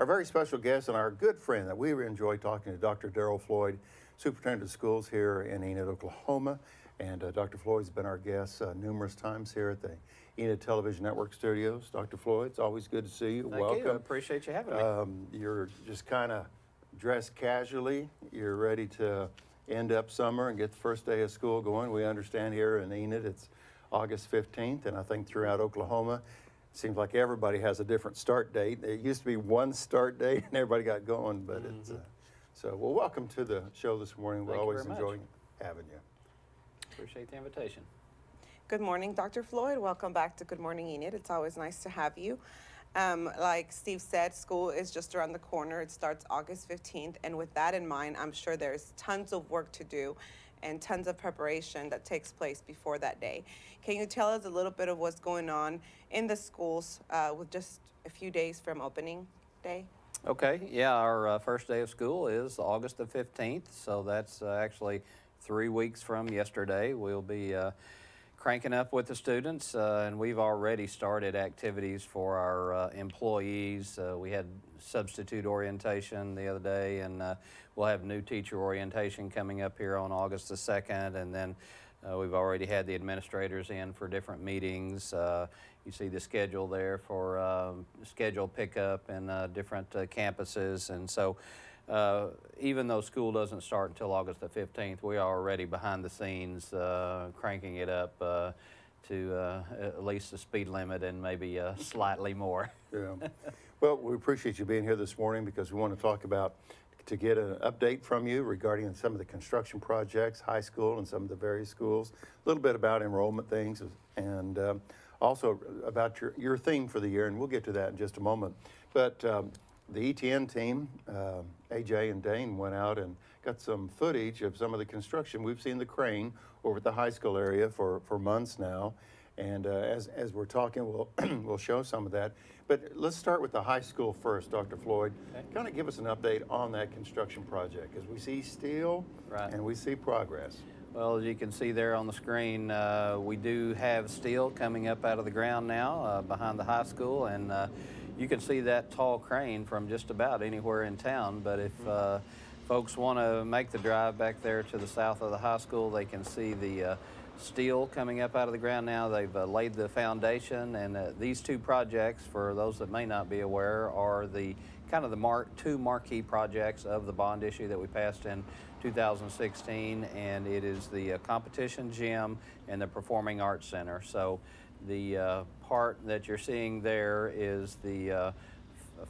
our very special guest and our good friend that we enjoy talking to, Dr. Darrell Floyd, Superintendent of Schools here in Enid, Oklahoma. And Dr. Floyd's been our guest numerous times here at the Enid Television Network studios. Dr. Floyd, it's always good to see you. Thank Welcome. you. I appreciate you having me. You're just kind of dressed casually. You're ready to end up summer and get the first day of school going. We understand here in Enid it's August 15th, and I think throughout Oklahoma, it seems like everybody has a different start date. It used to be one start date and everybody got going, but it's so. Well, welcome to the show this morning. We're always enjoying having you. Appreciate the invitation. Good morning, Dr. Floyd. Welcome back to Good Morning Enid. It's always nice to have you. Like Steve said, school is just around the corner. It starts August 15th, and with that in mind, I'm sure there's tons of work to do and tons of preparation that takes place before that day. Can you tell us a little bit of what's going on in the schools with just a few days from opening day? Okay, yeah, our first day of school is August the 15th, so that's actually 3 weeks from yesterday. We'll be cranking up with the students, and we've already started activities for our employees. We had substitute orientation the other day, and we'll have new teacher orientation coming up here on August the 2nd, and then we've already had the administrators in for different meetings. You see the schedule there for schedule pickup and different campuses, and so even though school doesn't start until August the 15th, we are already behind the scenes cranking it up to at least the speed limit and maybe slightly more. Yeah. Well, we appreciate you being here this morning because we want to talk about, to get an update from you regarding some of the construction projects, high school and some of the various schools, a little bit about enrollment things, and also about your theme for the year, and we'll get to that in just a moment. But the ETN team, AJ and Dane, went out and got some footage of some of the construction. We've seen the crane over at the high school area for months now. And as we're talking, we'll show some of that. But let's start with the high school first, Dr. Floyd. Okay. Kind of give us an update on that construction project, because we see steel and we see progress. Well, as you can see there on the screen, we do have steel coming up out of the ground now behind the high school, and you can see that tall crane from just about anywhere in town. But if folks want to make the drive back there to the south of the high school, they can see the steel coming up out of the ground now. They've laid the foundation, and these two projects, for those that may not be aware, are the kind of the two marquee projects of the bond issue that we passed in 2016, and it is the competition gym and the Performing Arts Center. So the part that you're seeing there is the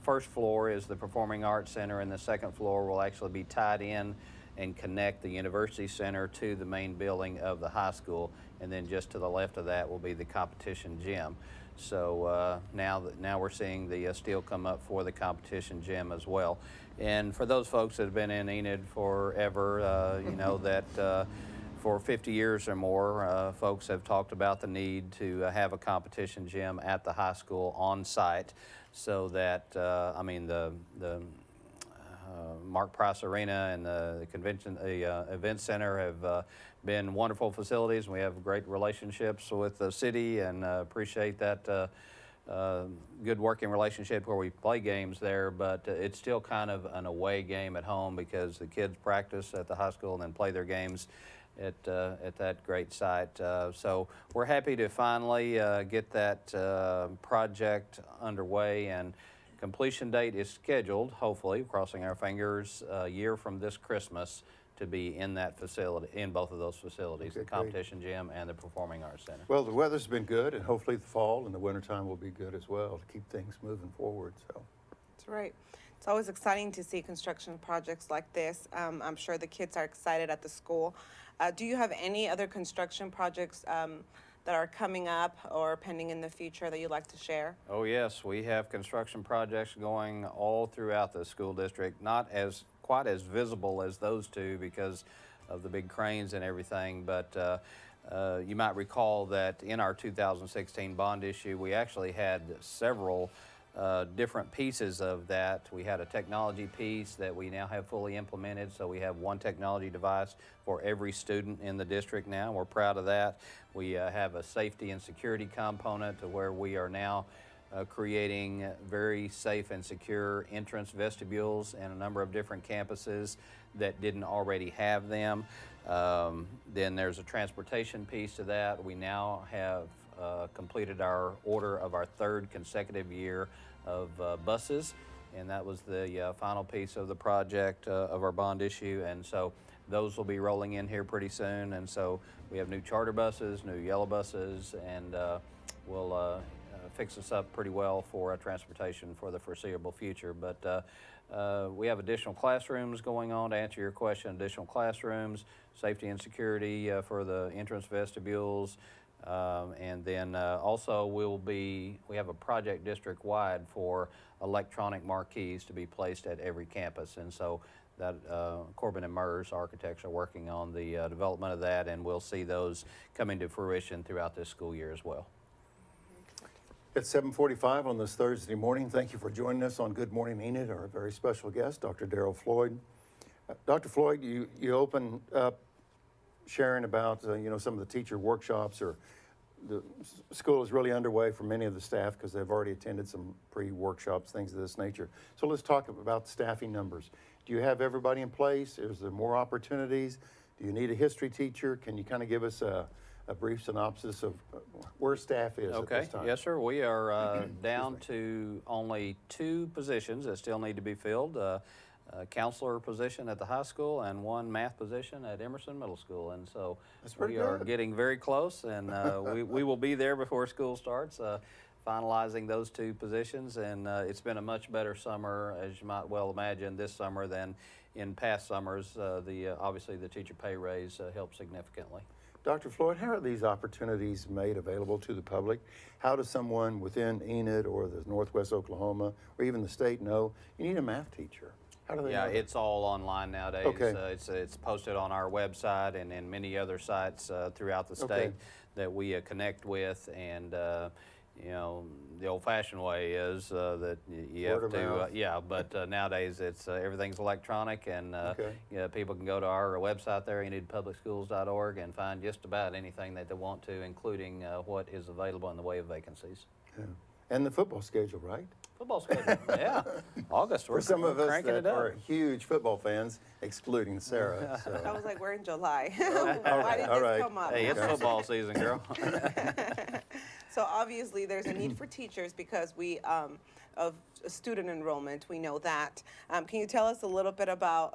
first floor is the Performing Arts Center, and the second floor will actually be tied in and connect the University Center to the main building of the high school, and then just to the left of that will be the competition gym. So now we're seeing the steel come up for the competition gym as well. And for those folks that have been in Enid forever, you know that for 50 years or more, folks have talked about the need to have a competition gym at the high school on site, so that I mean the Mark Price Arena and the convention, the event center have been wonderful facilities. We have great relationships with the city, and appreciate that good working relationship where we play games there. But it's still kind of an away game at home because the kids practice at the high school and then play their games at that great site. So we're happy to finally get that project underway, and completion date is scheduled, hopefully, crossing our fingers, a year from this Christmas to be in that facility, in both of those facilities, the competition gym and the Performing Arts Center. Well, the weather's been good, and hopefully the fall and the wintertime will be good as well to keep things moving forward. So That's right. It's always exciting to see construction projects like this. I'm sure the kids are excited at the school. Do you have any other construction projects that are coming up or pending in the future that you'd like to share? Oh yes, we have construction projects going all throughout the school district, not quite as visible as those two because of the big cranes and everything, but you might recall that in our 2016 bond issue, we actually had several different pieces of that. We had a technology piece that we now have fully implemented, so we have one technology device for every student in the district now. We're proud of that. We have a safety and security component to where we are now creating very safe and secure entrance vestibules in a number of different campuses that didn't already have them. Then there's a transportation piece to that. We now have completed our order of our third consecutive year of buses, and that was the final piece of the project of our bond issue. And so those will be rolling in here pretty soon. And so we have new charter buses, new yellow buses, and we'll fix us up pretty well for transportation for the foreseeable future. But we have additional classrooms going on. To answer your question, additional classrooms, safety and security for the entrance vestibules, and then also we have a project district-wide for electronic marquees to be placed at every campus. And so that Corbin and Mers architects are working on the development of that, and we'll see those coming to fruition throughout this school year as well. It's 7:45 on this Thursday morning. Thank you for joining us on Good Morning Enid, our very special guest, Dr. Darrell Floyd. Dr. Floyd, you opened up sharing about some of the teacher workshops, or the school is really underway for many of the staff because they've already attended some pre-workshops, things of this nature. So let's talk about staffing numbers. Do you have everybody in place? Is there more opportunities? Do you need a history teacher? Can you kind of give us a brief synopsis of where staff is at this time? Yes, sir. We are down to only 2 positions that still need to be filled. A counselor position at the high school and 1 math position at Emerson Middle School. And so we are getting very close, and we will be there before school starts, finalizing those 2 positions. And it's been a much better summer, as you might well imagine, this summer than in past summers. Obviously the teacher pay raise helped significantly. Dr. Floyd, how are these opportunities made available to the public? How does someone within Enid or the Northwest Oklahoma or even the state know you need a math teacher? How do they know that? It's all online nowadays. Okay. It's posted on our website and in many other sites throughout the state that we connect with. And the old-fashioned way is that you have to, but nowadays it's everything's electronic, and people can go to our website there, enidpublicschools.org, and find just about anything that they want to, including what is available in the way of vacancies. Yeah. And the football schedule, right? Football schedule, yeah. August, we're For some of us cranking that it up. are huge football fans, excluding Sarah. So. I was like, we're in July. Why did this come up? Hey, it's football season, girl. So obviously there's a need for teachers because of student enrollment, we know that. Can you tell us a little bit about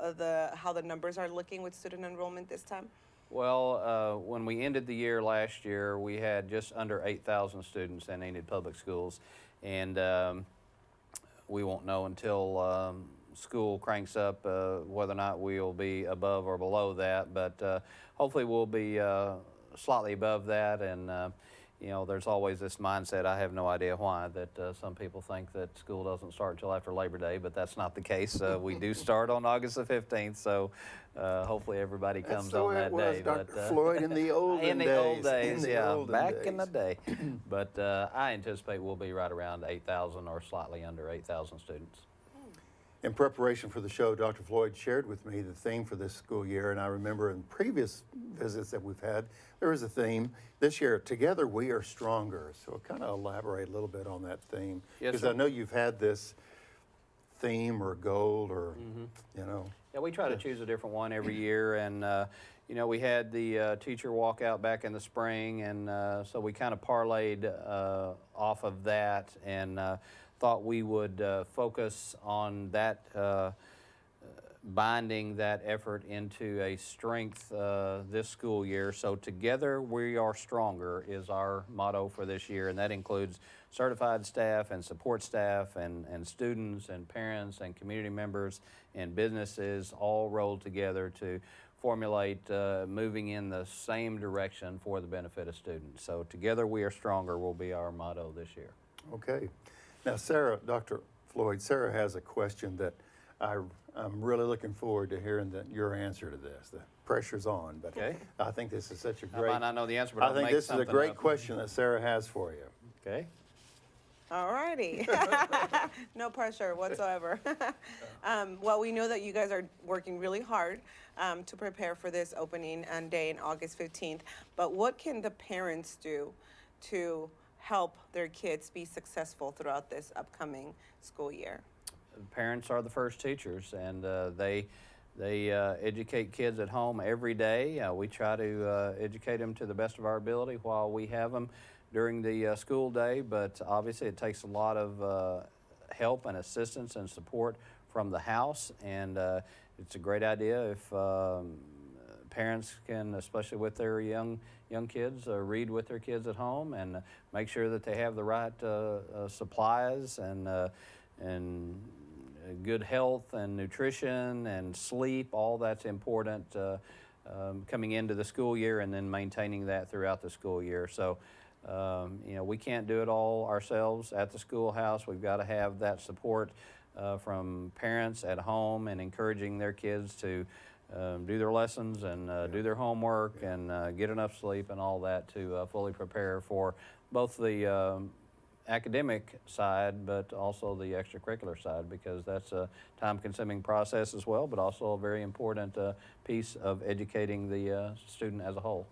how the numbers are looking with student enrollment this time? Well, when we ended the year last year, we had just under 8,000 students in Enid Public Schools, and we won't know until school cranks up whether or not we'll be above or below that, but hopefully we'll be slightly above that. And there's always this mindset, I have no idea why, that some people think that school doesn't start until after Labor Day, but that's not the case. We do start on August the 15th, so hopefully everybody comes on that day. Dr. Floyd, in the olden days. Back in the day. But I anticipate we'll be right around 8,000 or slightly under 8,000 students. In preparation for the show, Dr. Floyd shared with me the theme for this school year, and I remember in previous visits that we've had, there was a theme this year, Together We Are Stronger. So kind of elaborate a little bit on that theme, because I know you've had this theme or goal or, Yeah, we try to choose a different one every year, and we had the teacher walkout back in the spring, and so we kind of parlayed off of that, and thought we would focus on that, binding that effort into a strength this school year. So Together We Are Stronger is our motto for this year, and that includes certified staff and support staff and students and parents and community members and businesses all rolled together to formulate moving in the same direction for the benefit of students. So Together We Are Stronger will be our motto this year. Okay. Now, Sarah, Dr. Floyd, Sarah has a question that I'm really looking forward to hearing your answer to this. The pressure's on, but I think this is such a great... I might not know the answer, but I think this is a great question that Sarah has for you. Okay. All righty. No pressure whatsoever. Well, we know that you guys are working really hard to prepare for this opening and day on August 15th, but what can the parents do to help their kids be successful throughout this upcoming school year? Parents are the first teachers, and they educate kids at home every day. We try to educate them to the best of our ability while we have them during the school day, but obviously it takes a lot of help and assistance and support from the house, and it's a great idea if parents can, especially with their young kids, read with their kids at home and make sure that they have the right supplies and good health and nutrition and sleep. All that's important coming into the school year, and then maintaining that throughout the school year. So you know, we can't do it all ourselves at the schoolhouse. We've got to have that support from parents at home, and encouraging their kids to do their lessons and do their homework and get enough sleep and all that to fully prepare for both the academic side, but also the extracurricular side, because that's a time-consuming process as well, but also a very important piece of educating the student as a whole.